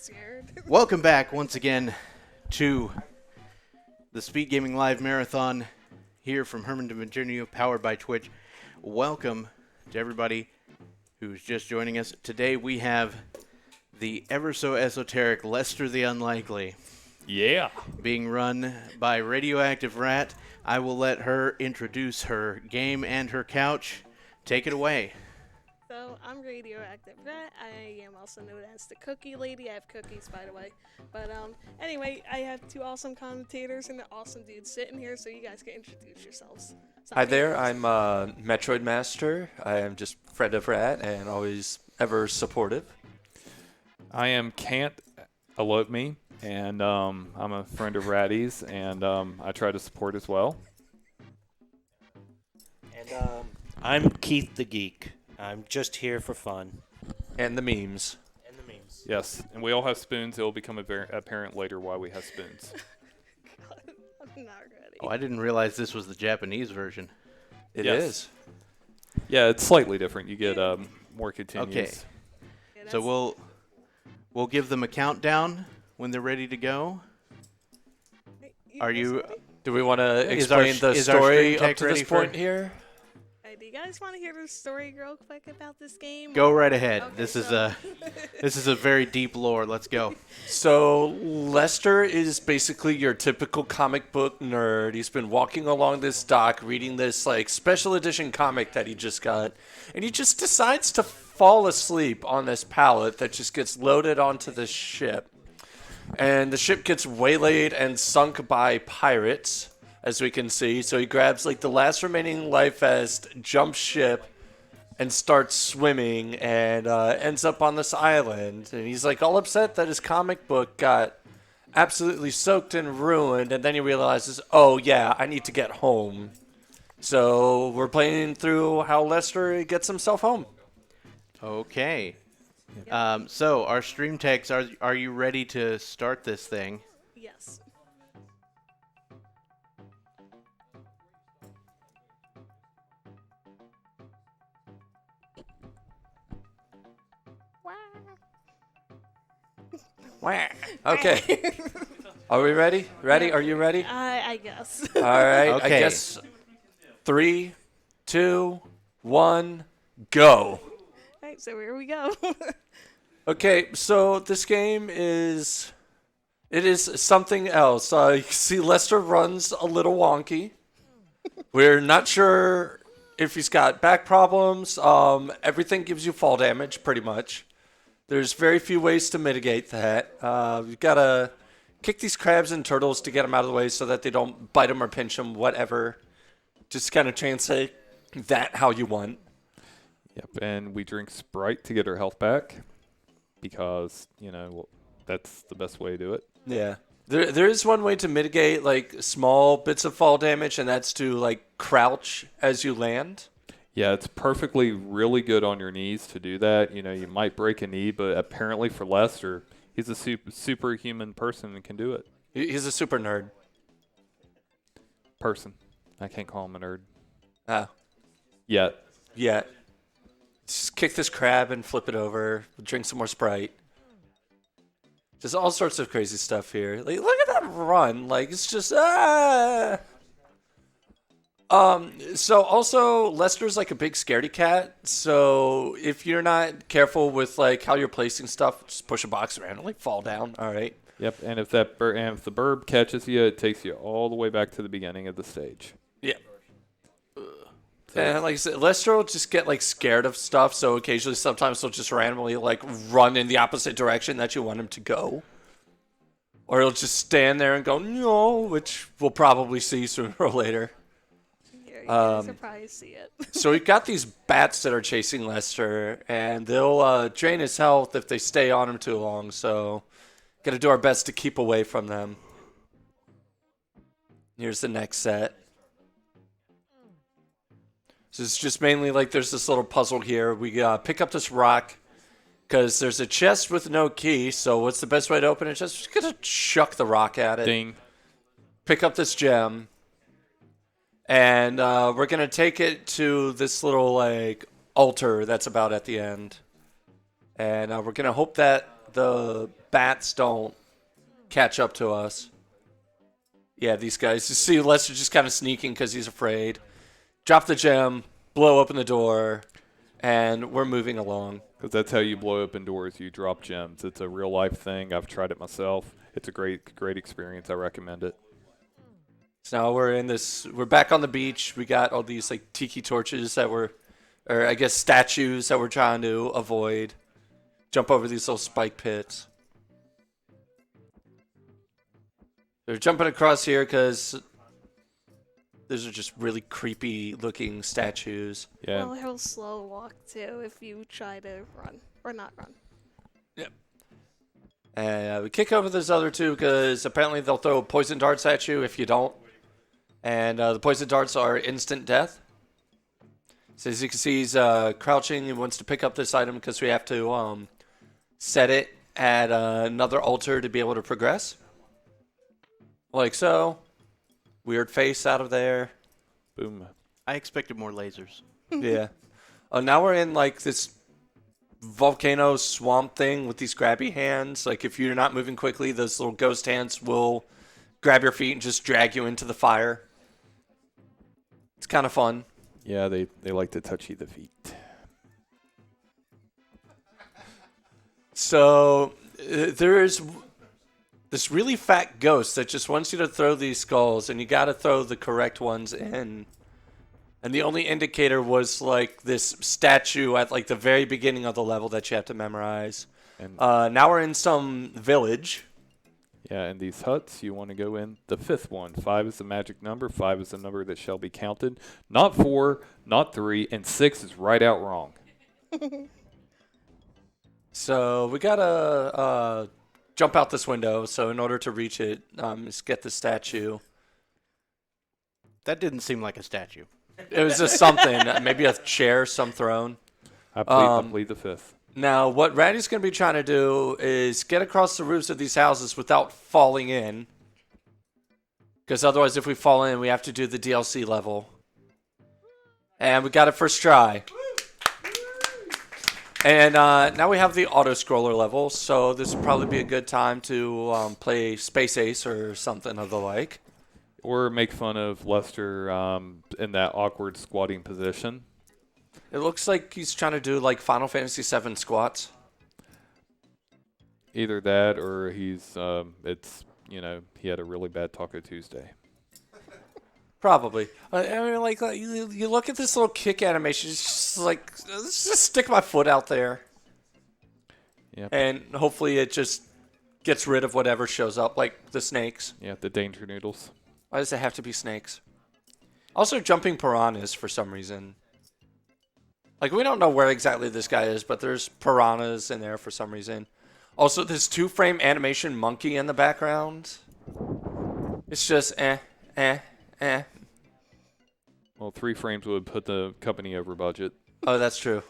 scared. Welcome back once again to the SpeedGaming Live Marathon here from Hermanton, Virginia, powered by Twitch. Welcome to everybody who's just joining us. Today we have the ever so esoteric Lester the Unlikely. Yeah. Being run by Radioactive Rat. I will let her introduce her game and her couch. Take it away. So, I'm Radioactive Rat. I am also known as the Cookie Lady. I have cookies, by the way. But, anyway, I have two awesome commentators and an awesome dude sitting here, so you guys can introduce yourselves. Hi there, I'm Metroid Master. I am just friend of Rat and always ever supportive. I am Can't Elope Me, and I'm a friend of Ratty's, and I try to support as well. And I'm Keith the Geek. I'm just here for fun. And the memes. And the memes. Yes, and we all have spoons. It will become apparent later why we have spoons. God, I'm not ready. Oh, I didn't realize this was the Japanese version. It Yes. is. Yeah, it's slightly different. You get more continuous. Okay. Yeah, So we'll give them a countdown when they're ready to go. Are you? Do we want to Is our- explain the is our story stream up tech to ready this for- point here? Do you guys want to hear the story real quick about this game? Go right ahead. Okay, This is so- this is a very deep lore. Let's go. So Lester is basically your typical comic book nerd. He's been walking along this dock reading this like special edition comic that he just got, and he just decides to fall asleep on this pallet that just gets loaded onto the ship. And the ship gets waylaid and sunk by pirates, as we can see. So he grabs like the last remaining life vest, jumps ship, and starts swimming, and ends up on this island. And he's like all upset that his comic book got absolutely soaked and ruined. And then he realizes, oh yeah, I need to get home. So we're playing through how Lester gets himself home. Okay. So our stream techs, are you ready to start this thing? Yes. Okay. Are we ready? Ready? Are you ready? I guess. All right. Okay. I guess 3, 2, 1, go. Alright, so here we go. Okay, so this game is something else. You can see Lester runs a little wonky. We're not sure if he's got back problems. Everything gives you fall damage, pretty much. There's very few ways to mitigate that. You've got to kick these crabs and turtles to get them out of the way so that they don't bite them or pinch them, whatever. Just kind of translate that how you want. Yep, and we drink Sprite to get our health back because, that's the best way to do it. Yeah. There is one way to mitigate like small bits of fall damage, and that's to like crouch as you land. Yeah, it's perfectly really good on your knees to do that. You might break a knee, but apparently for Lester, he's a superhuman person and can do it. He's a super nerd. Person. I can't call him a nerd. Ah, Yet. yeah. Just kick this crab and flip it over. Drink some more Sprite. Just all sorts of crazy stuff here. Like, look at that run. Like, it's just So also Lester's like a big scaredy cat. So if you're not careful with like how you're placing stuff, just push a box randomly, fall down. All right. Yep, and if the bird catches you, it takes you all the way back to the beginning of the stage. Yeah. And like I said, Lester will just get like scared of stuff, so occasionally sometimes he'll just randomly like run in the opposite direction that you want him to go. Or he'll just stand there and go, no, which we'll probably see sooner or later. You guys will probably see it. So we've got these bats that are chasing Lester, and they'll drain his health if they stay on him too long, so gotta do our best to keep away from them. Here's the next set. So it's just mainly like there's this little puzzle here. We pick up this rock because there's a chest with no key. So what's the best way to open a chest? Just gonna chuck the rock at it. Ding. Pick up this gem. And we're going to take it to this little like altar that's about at the end. And we're going to hope that the bats don't catch up to us. Yeah, these guys. You see Lester just kind of sneaking because he's afraid. Drop the gem, blow open the door, and we're moving along. Because that's how you blow open doors. You drop gems. It's a real life thing. I've tried it myself. It's a great experience. I recommend it. So now we're back on the beach. We got all these like tiki torches or I guess statues that we're trying to avoid. Jump over these little spike pits. They're jumping across here because those are just really creepy looking statues. Yeah. Well, he'll slow walk too if you try to run or not run. Yep. And we kick over those other two because apparently they'll throw poison darts at you if you don't. And the poison darts are instant death. So as you can see, he's crouching. He wants to pick up this item because we have to set it at another altar to be able to progress. Like so. Weird face out of there. Boom. I expected more lasers. Yeah. Now we're in like this volcano swamp thing with these grabby hands. Like if you're not moving quickly, those little ghost hands will grab your feet and just drag you into the fire. It's kind of fun. Yeah, they like to touch you the feet. So there is this really fat ghost that just wants you to throw these skulls, and you got to throw the correct ones in. And the only indicator was like this statue at like the very beginning of the level that you have to memorize. And Now we're in some village. yeah, and these huts, you want to go in the fifth one. 5 is the magic number. 5 is the number that shall be counted. Not 4, not 3, and 6 is right out wrong. So we gotta jump out this window. So in order to reach it, just get the statue. That didn't seem like a statue. It was just something, maybe a chair, some throne. I plead the fifth. Now, what Randy's going to be trying to do is get across the roofs of these houses without falling in. Because otherwise, if we fall in, we have to do the DLC level. And we got it first try. And now we have the auto-scroller level, so this would probably be a good time to play Space Ace or something of the like. Or make fun of Lester in that awkward squatting position. It looks like he's trying to do like Final Fantasy VII squats. Either that or he's, he had a really bad Taco Tuesday. Probably. I mean, like you look at this little kick animation. It's just like, let's just stick my foot out there, Yep. and hopefully it just gets rid of whatever shows up, like the snakes. Yeah, the danger noodles. Why does it have to be snakes? Also, jumping piranhas for some reason. Like we don't know where exactly this guy is, but there's piranhas in there for some reason. Also, this 2-frame animation monkey in the background. It's just eh. Well, 3 frames would put the company over budget. Oh, that's true.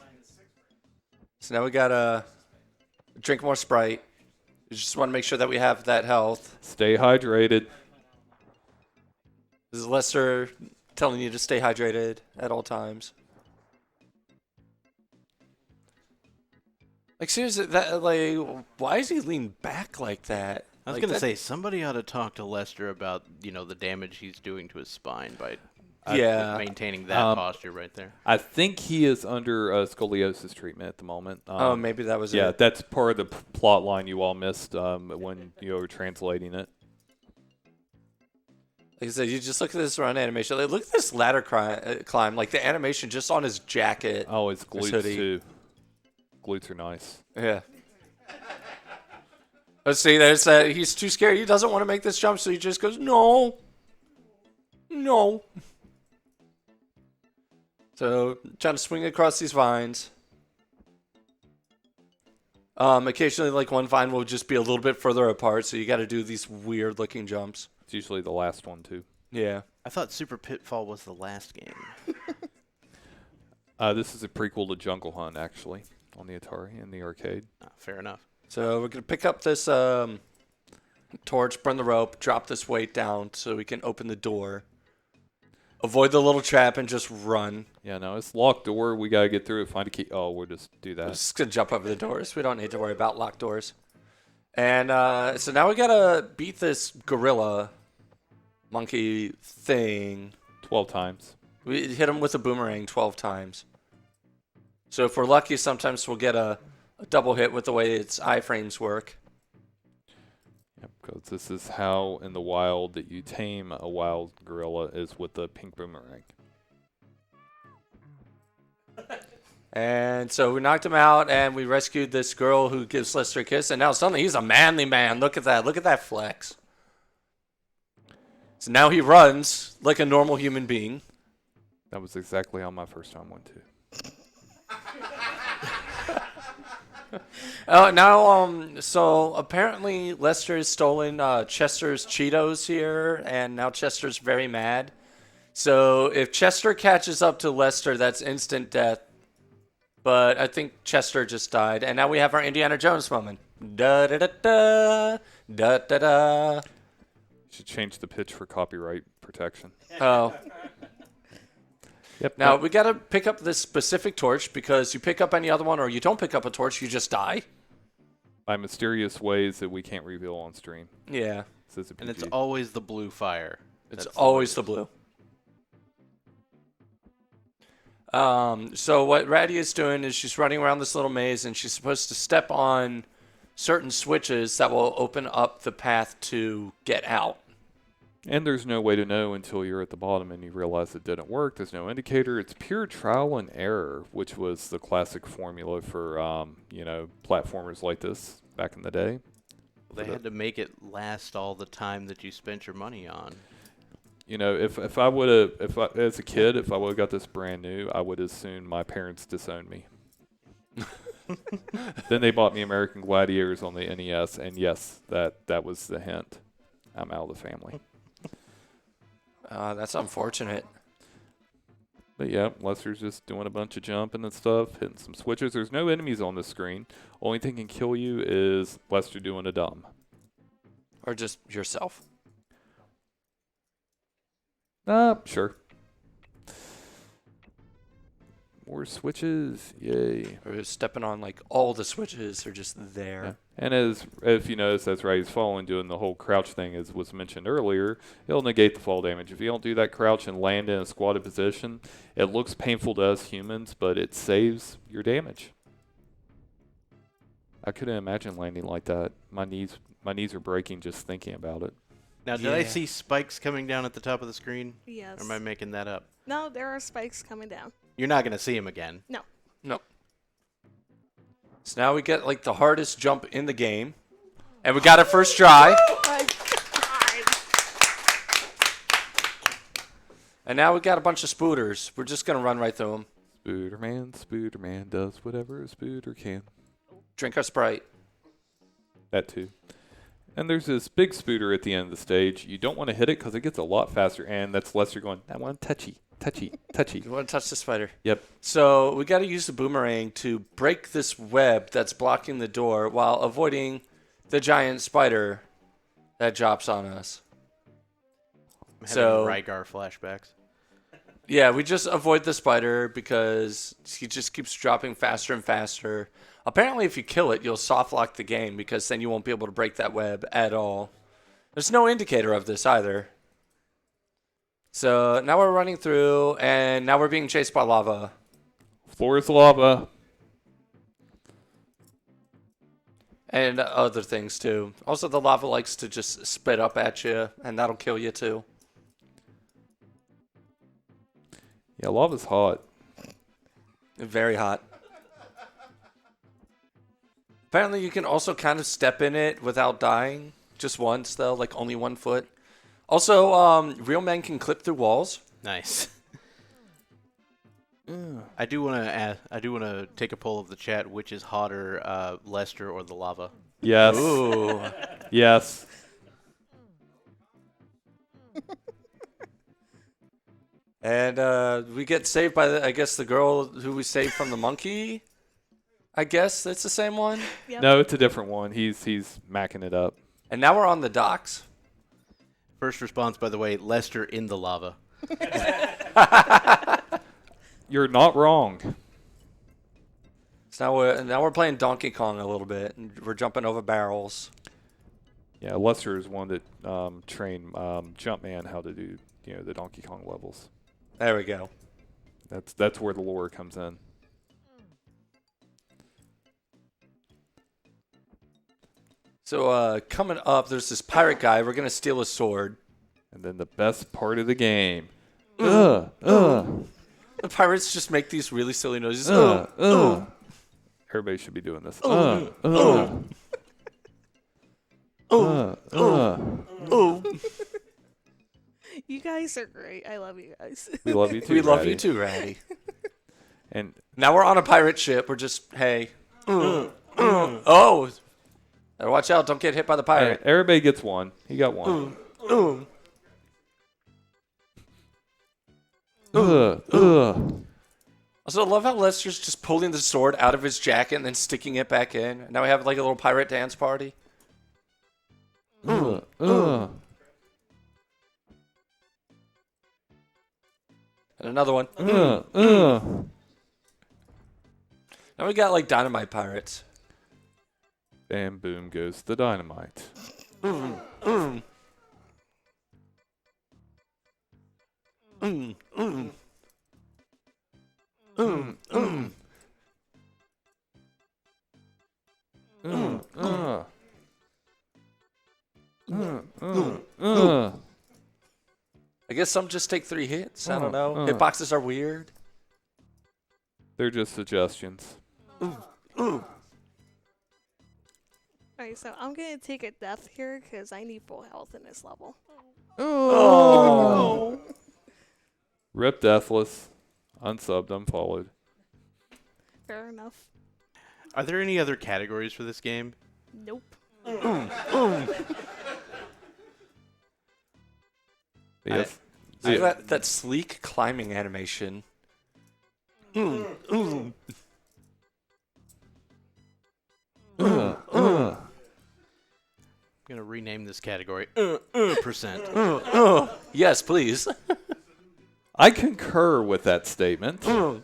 So now we gotta drink more Sprite. We just want to make sure that we have that health. Stay hydrated. This is Lester telling you to stay hydrated at all times. Like seriously, why is he leaned back like that? I was Like, going to that- say, somebody ought to talk to Lester about, the damage he's doing to his spine by Yeah. maintaining that posture right there. I think he is under scoliosis treatment at the moment. Oh, maybe that was Yeah, it. that's part of the plot line you all missed when you were translating it. Like I said, you just look at this run animation. Like, look at this ladder climb. Like the animation just on his jacket. Oh, his glutes hoodie. too. Glutes are nice. Yeah. Let's see. There's that. He's too scared. He doesn't want to make this jump, so he just goes, no. So, trying to swing across these vines. Occasionally, like one vine will just be a little bit further apart, so you got to do these weird-looking jumps. It's usually the last one too. Yeah. I thought Super Pitfall was the last game. This is a prequel to Jungle Hunt, actually, on the Atari in the arcade. Fair enough. So we're gonna pick up this torch, burn the rope, drop this weight down so we can open the door. Avoid the little trap and just run. Yeah, no, it's locked door. We gotta get through it. Find a key. Oh, we'll just do I'm that. just gonna jump over the doors. We don't need to worry about locked doors. And so now we gotta beat this gorilla monkey thing. 12 times. We hit him with a boomerang 12 times. So if we're lucky, sometimes we'll get a double hit with the way its iframes work. Yep, because this is how in the wild that you tame a wild gorilla is with the pink boomerang. And so we knocked him out, and we rescued this girl who gives Lester a kiss, and now suddenly he's a manly man. Look at that. Look at that flex. So now he runs like a normal human being. That was exactly how my first time went too. So apparently Lester has stolen Chester's Cheetos here, and now Chester's very mad. So if Chester catches up to Lester, that's instant death. But I think Chester just died, and now we have our Indiana Jones moment. Da da da da da da da. You should change the pitch for copyright protection. Oh. Yep. Now we gotta pick up this specific torch, because you pick up any other one or you don't pick up a torch, you just die. By mysterious ways that we can't reveal on stream. Yeah. Says a And it's PG. always the blue fire. It's That's always the blue. So what Ratty is doing is she's running around this little maze, and she's supposed to step on certain switches that will open up the path to get out. And there's no way to know until you're at the bottom and you realize it didn't work. There's no indicator. It's pure trial and error, which was the classic formula for, platformers like this back in the day. They had to make it last all the time that you spent your money on. You know, if I would have, as a kid, if I would have got this brand new, I would assume my parents disowned me. Then they bought me American Gladiators on the NES, and yes, that was the hint. I'm out of the family. That's unfortunate. But yeah, Lester's just doing a bunch of jumping and stuff, hitting some switches. There's no enemies on the screen. Only thing can kill you is Lester doing a dumb. Or just yourself. Sure. More switches, yay. Or stepping on like all the switches are just there. Yeah. And if you notice, as Ray's falling, doing the whole crouch thing, as was mentioned earlier, it'll negate the fall damage. If you don't do that crouch and land in a squatted position, it looks painful to us humans, but it saves your damage. I couldn't imagine landing like that. My knees are breaking just thinking about it. Now, did I see spikes coming down at the top of the screen? Yes. Or am I making that up? No, there are spikes coming down. You're not going to see them again. No. No. So now we get like the hardest jump in the game. And we got our first try. Oh my God. And now we got a bunch of spooters. We're just going to run right through them. Spooderman does whatever a spooter can. Drink our Sprite. That too. And there's this big spooter at the end of the stage. You don't want to hit it because it gets a lot faster. And that's Lester going, I want touchy. You want to touch the spider? Yep. So we got to use the boomerang to break this web that's blocking the door while avoiding the giant spider that drops on us. I'm So- having Rygar flashbacks. Yeah, we just avoid the spider because he just keeps dropping faster and faster. Apparently, if you kill it, you'll soft lock the game because then you won't be able to break that web at all. There's no indicator of this either. So now we're running through, and now we're being chased by lava. Floor is lava. And other things, too. Also, the lava likes to just spit up at you, and that'll kill you, too. Yeah, lava's hot. Very hot. Apparently, you can also kind of step in it without dying. Just once, though, like only 1 foot. Also, real men can clip through walls. Nice. I do want to take a poll of the chat. Which is hotter, Lester or the lava? Yes. Ooh. Yes. And we get saved by, I guess, the girl who we saved from the monkey. I guess that's the same one. Yep. No, it's a different one. He's macking it up. And now we're on the docks. First response, by the way, Lester in the lava. You're not wrong. So now we're playing Donkey Kong a little bit, and we're jumping over barrels. Yeah, Lester is one that trained Jumpman how to do the Donkey Kong levels. There we go. That's where the lore comes in. So coming up, there's this pirate guy. We're gonna steal his sword. And then the best part of the game. The pirates just make these really silly noises. Everybody should be doing this. You guys are great. I love you guys. We love you too. We love Ratty. you too, Ratty. And Now we're on a pirate ship. We're just, hey. Oh. Better watch out. Don't get hit by the all right, pirate. everybody gets one. He got one. Also, I love how Lester's just pulling the sword out of his jacket and then sticking it back in. Now we have like a little pirate dance party. And another one. Now we got like dynamite pirates. And boom goes the dynamite. I guess some just take 3 hits. I don't know. Hitboxes are weird. They're just suggestions. Alright, so I'm gonna take a death here because I need full health in this level. Oh. Rip Deathless. Unsubbed, unfollowed. Fair enough. Are there any other categories for this game? Nope. Yes. See that sleek climbing animation. I'm gonna rename this category percent. Yes, please. I concur with that statement. Oh,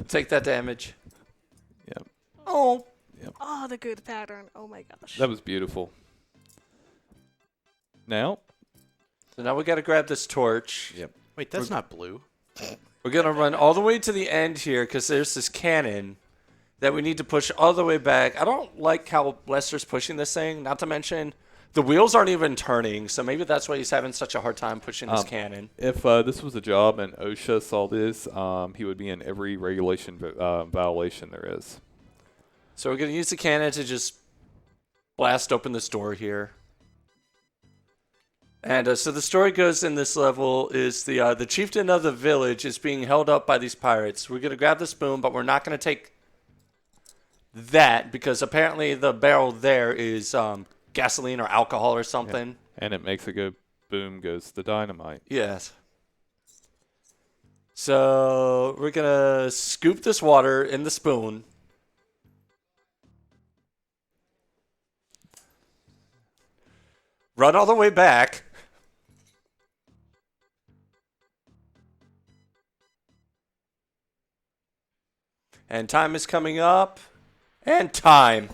take that damage. Yep. Oh. Oh, the good pattern. Oh my gosh. That was beautiful. Now, So now we got to grab this torch. yep. Wait, that's not blue. We're going to run all the way to the end here because there's this cannon that we need to push all the way back. I don't like how Lester's pushing this thing, not to mention the wheels aren't even turning, so maybe that's why he's having such a hard time pushing this cannon. If this was a job and OSHA saw this, he would be in every regulation violation there is. So we're going to use the cannon to just blast open this door here. And so the story goes in this level is the chieftain of the village is being held up by these pirates. We're going to grab the spoon, but we're not going to take that because apparently the barrel there is gasoline or alcohol or something. Yeah. And it makes it go boom goes the dynamite. Yes. So we're going to scoop this water in the spoon. Run all the way back. And time is coming up. And time.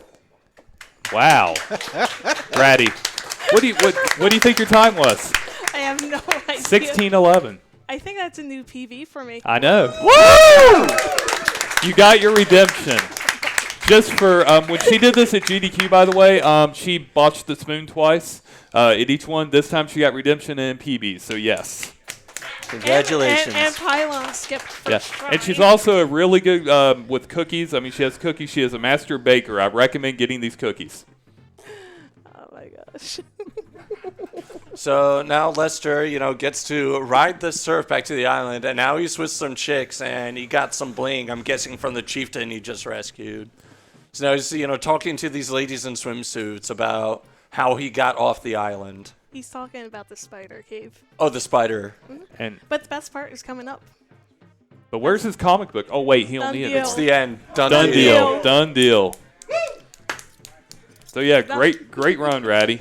Wow. Ratty. What do you think your time was? I have no idea. 16:11. I think that's a new PB for me. I know. Woo! You got your redemption. Just for when she did this at GDQ, by the way, she botched the spoon twice. At each one, this time she got redemption and PBs. So yes. Congratulations. And Pylon skipped first try. And she's also a really good with cookies. I mean, she has cookies. She is a master baker. I recommend getting these cookies. Oh my gosh. So now Lester, gets to ride the surf back to the island, and now he's with some chicks, and he got some bling, I'm guessing, from the chieftain he just rescued. So now he's, talking to these ladies in swimsuits about how he got off the island. He's talking about the spider cave. Oh, the spider. And But the best part is coming up. but where's his comic book? Oh wait, he Done only deal. It's the end. Done Done deal. deal. Done deal. So yeah, great run, Ratty.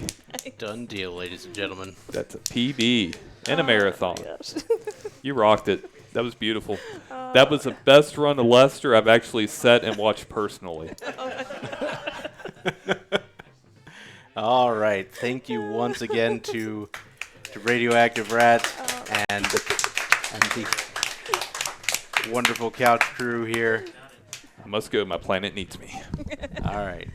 Done deal, ladies and gentlemen. That's a PB in a marathon. Gosh. You rocked it. That was beautiful. That was the best run of Lester I've actually set and watched personally. All right. Thank you once again to Radioactive Rat and the wonderful couch crew here. I must go. My planet needs me. All right.